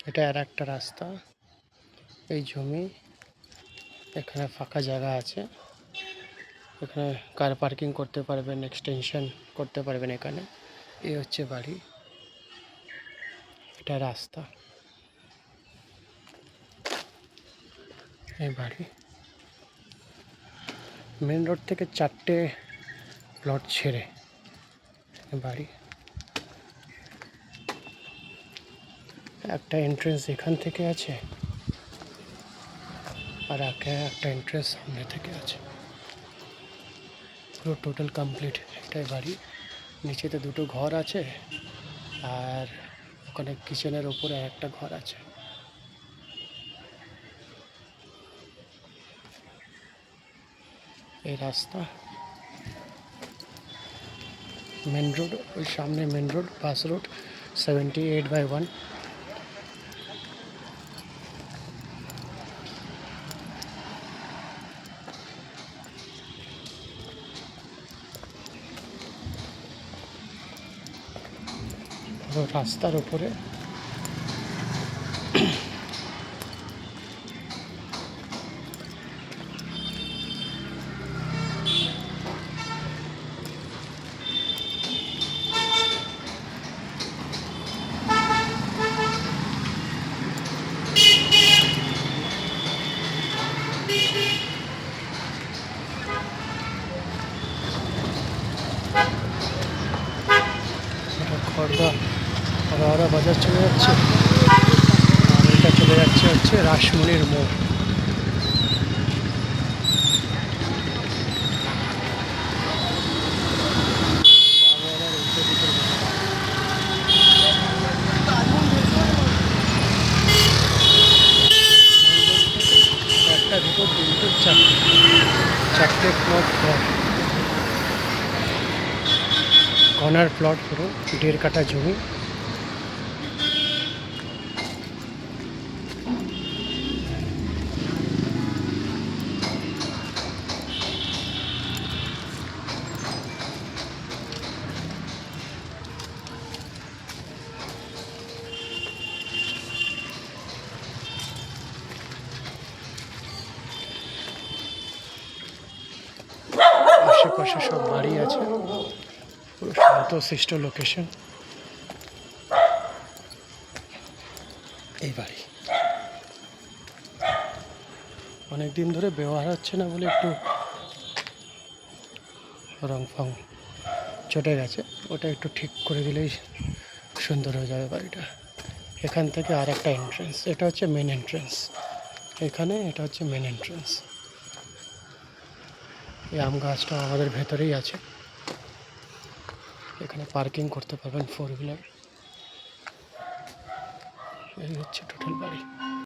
এটা আর একটা রাস্তা। এই জমি, এখানে ফাঁকা জায়গা আছে, এখানে কার পার্কিং করতে পারবেন, এক্সটেনশন করতে পারবেন এখানে। এই হচ্ছে বাড়ি, এটা রাস্তা, এই বাড়ি। মেন রোড থেকে 4টে প্লট ছেড়ে বাড়ি। একটা এন্ট্রেন্স এখান থেকে আছে, আর একটা এন্ট্রেন্স সামনে থেকে আছে। পুরো টোটাল কমপ্লিট এটাই বাড়ি। নিচেতে 2টো ঘর আছে, আর ওখানে কিচেনের ওপরে একটা ঘর আছে। এই রাস্তা, মেন রোড, ওই সামনে মেন রোড, বাস রোড 78/1। রাস্তার উপরে খড়দা আরো বাজার চলে যাচ্ছে, আর এটা চলে যাচ্ছে হচ্ছে রাসমণির মোড়। একটা, দুটো, তিনটে, চারটে প্লট ঘর, কর্নার প্লট, পুরো 1.5 কাঠা জমি। আশেপাশে সব বাড়ি আছে, পুরো শান্তশিষ্ট লোকেশন। এই বাড়ি অনেকদিন ধরে ব্যবহার হচ্ছে না বলে একটু রং ফং চটে গেছে, ওটা একটু ঠিক করে দিলেই সুন্দর হয়ে যাবে বাড়িটা। এখান থেকে আর একটা এন্ট্রেন্স, এটা হচ্ছে মেন এন্ট্রেন্স এখানে, এটা হচ্ছে মেন এন্ট্রেন্স। এই আম গাছটা আমাদের ভেতরেই আছে, এখানে পার্কিং করতে পারবেন 4 হুইলার। এই হচ্ছে টোটাল বাড়ি।